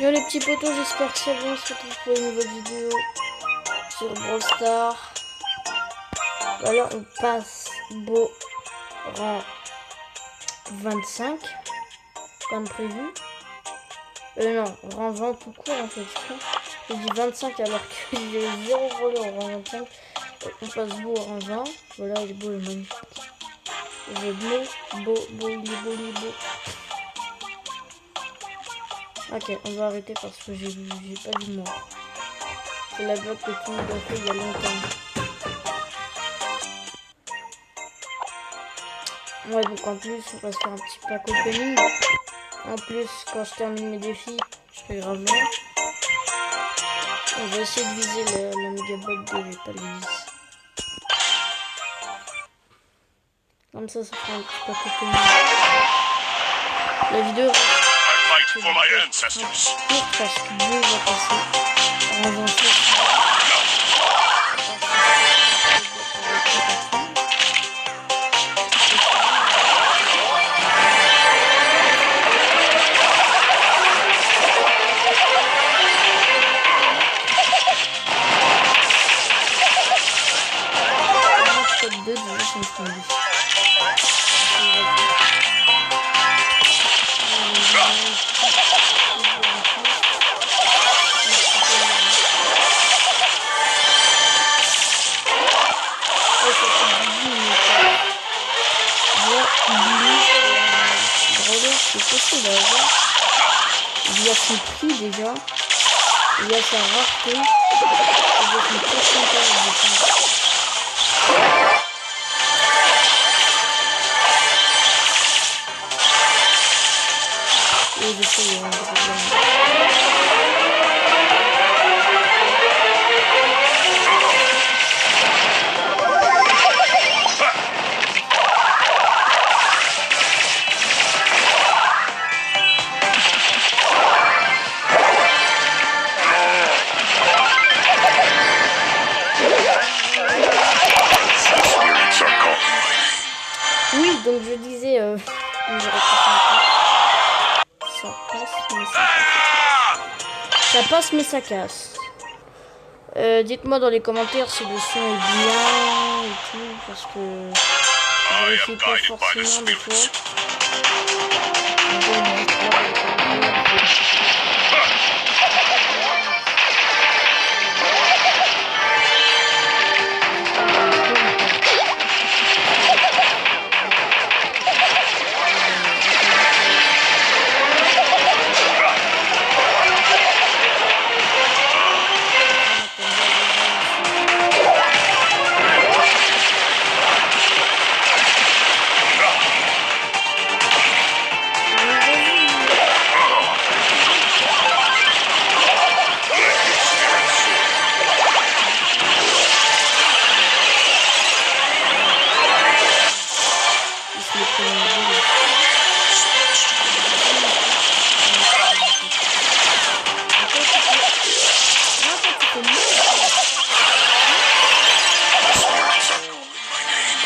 Yo les petits potos, j'espère que ça va. On se retrouve pour une nouvelle vidéo sur Brawl Stars. Alors on passe beau rang 25 comme prévu. Non, rang 20 tout court en fait. J'ai dit 25 alors que j'ai 0 volé au rang 25. On passe beau au rang 20. Voilà, il est beau, il est magnifique. Il est beau, il est beau, il est beau. Ok, on va arrêter parce que j'ai pas vu moi. C'est la bloc que tout le monde a fait il y a longtemps. Ouais, donc en plus, on va se faire un petit pack opening. En plus, quand je termine mes défis, je fais gravement. On va essayer de viser la méga box de pas les 10. Comme ça fera un petit pack opening. La vidéo parce que Dieu va passer en avançant. Il y a son prix déjà, il y a sa rareté, il y a son pourcentage de temps. Et je sais, il y a un problème. Oui, donc je disais, ça passe mais ça casse. Dites-moi dans les commentaires si le son est bien et tout, parce que je vérifie pas forcément des fois.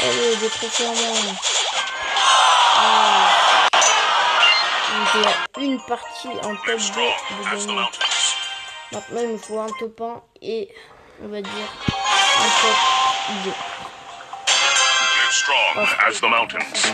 Allez, des trophées en moins. On était à une partie en top 2 de gagner. Maintenant, il nous faut un top 1 et on va dire un top 2. As the mountains.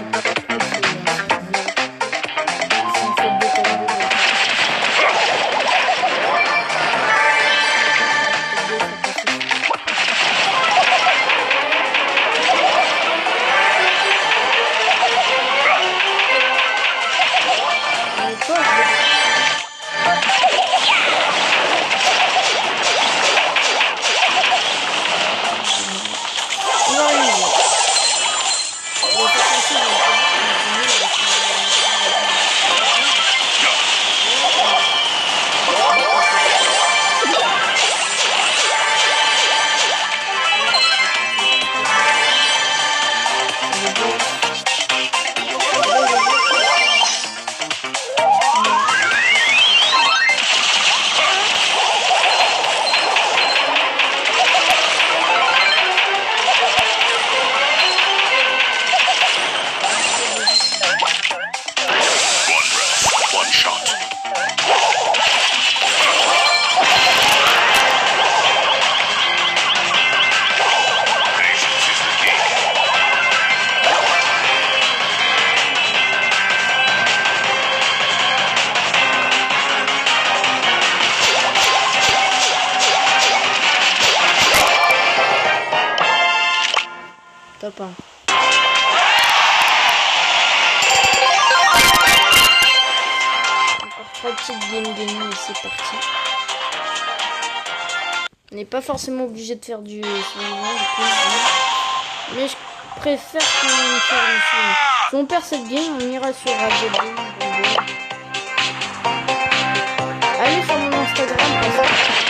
top 1. Encore 3 petites games gagnées et c'est parti. On n'est pas forcément obligé de faire du survivant du coup. Mais je préfère quand même faire du survivant. Si on perd cette game, on ira sur Radio Game. Allez sur mon Instagram parce que...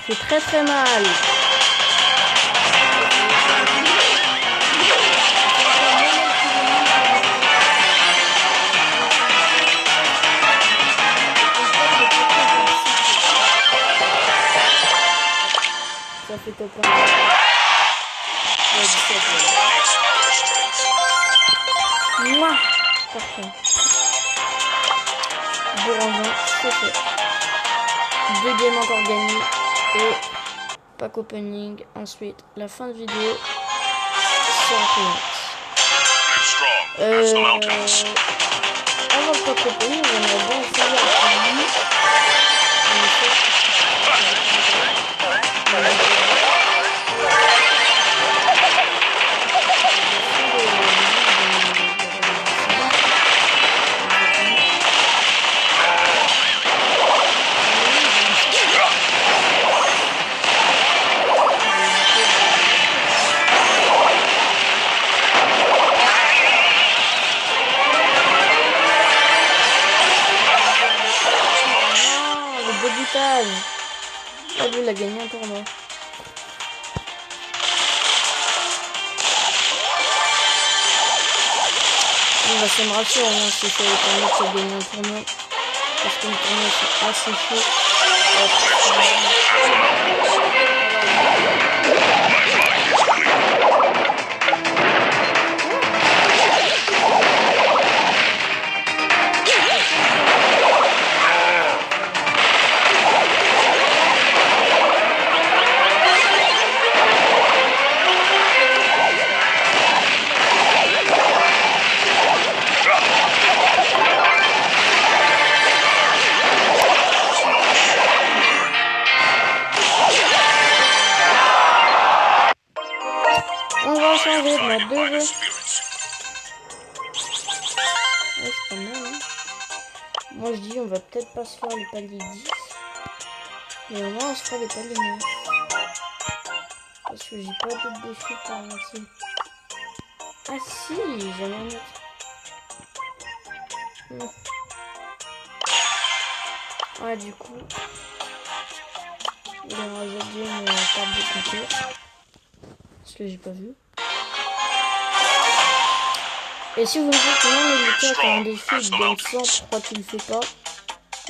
fait très mal. Ça fait top 1. Mouah, parfait. Bourangin, c'est fait. 2 games encore gagnés. Et pack opening. Ensuite, la fin de vidéo. Avant le pack opening, j'aimerais bien essayer Ah, lui, il a gagné un tournoi. Bah, ça me rassure, hein, si ça permet de gagner un tournoi. Parce que le tournoi, c'est assez chaud. On va changer de mode de jeu. Ouais, c'est pas mal, hein. Moi je dis on va peut-être pas se faire les paliers 10. Mais au moins on se fera les paliers 9. Parce que j'ai pas d'autres défis par ici. Ah si, j'en ai un autre. Ouais, du coup, il y aura aujourd'hui une table de concours. Parce que j'ai pas vu. Et si vous me dites que non, mais Lucas, t'as un défi, il te donne 100, pourquoi tu le fais pas?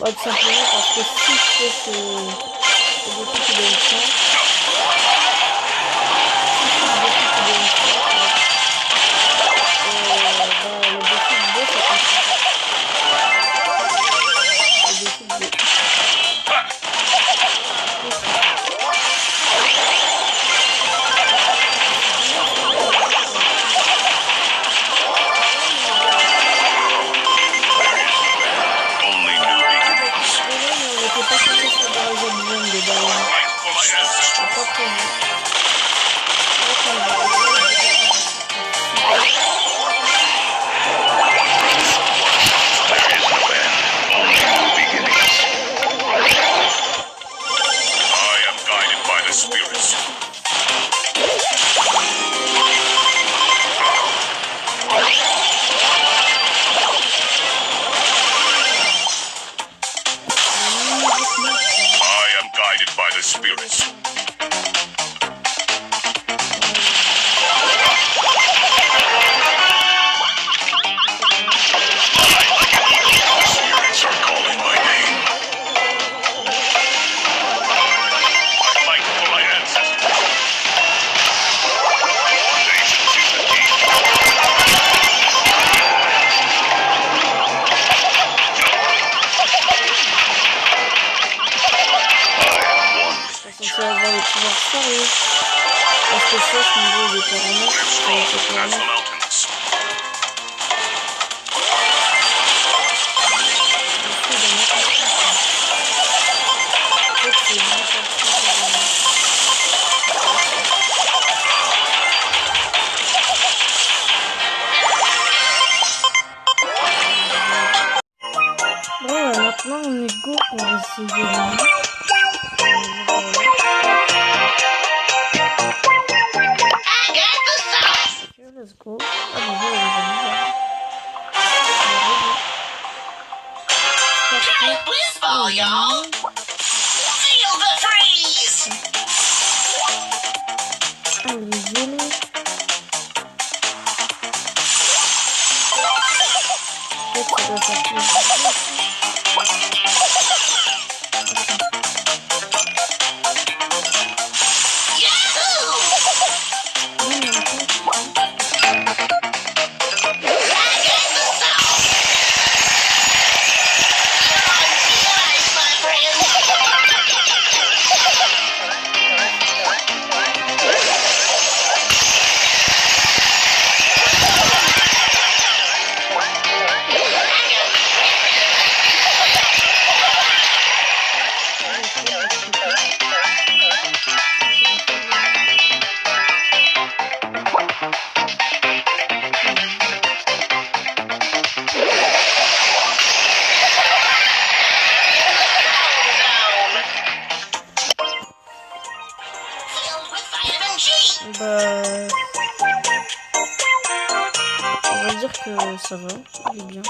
Bah, tout simplement parce que si je fais ce défi qui donne 100, le défi de 2, ça compte. Le défi de 2. Pas the spirits. Spirits are calling my name. I fight for my ancestors. They should choose a king. Censé avoir les pouvoirs sérieux. Parce que ça, ce niveau de carrément, c'est carrément. Bon, ouais, maintenant on est go pour essayer de... Let's go. Ah, bonjour, Blizzball, y'all! Feel the freeze! Bah, on va dire que ça va, il est bien.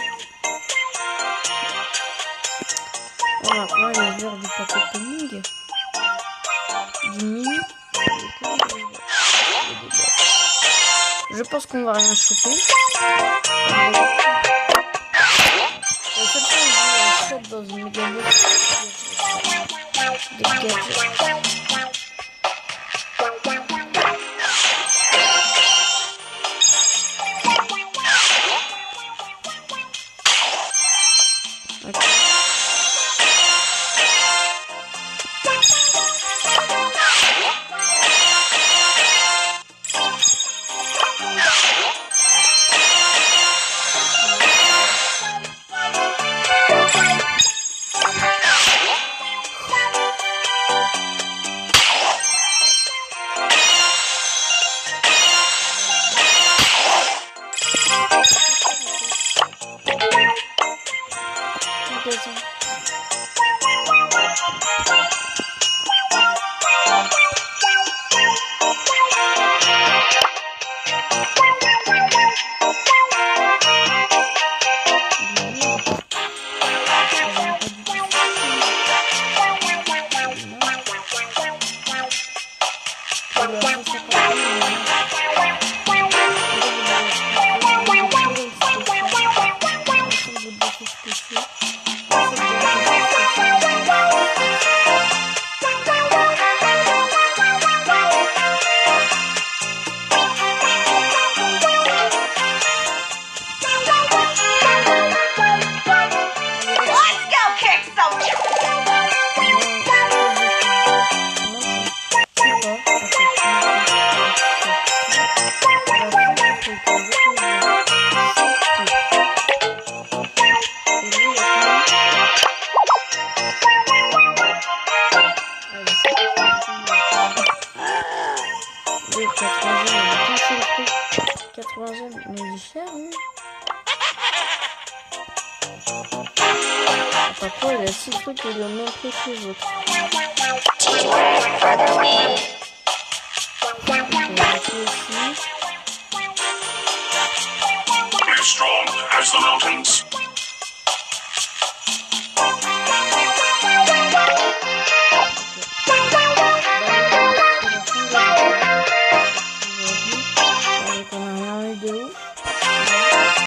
Bon, maintenant il est l'heure du packaging, du mini. Je pense qu'on va rien choper. La seule fois où je chope dans une méga box, des gadgets. Mais il est cher, hein. Parfois, il a 6 trucs et il a même pris que les autres. We're strong as the mountains.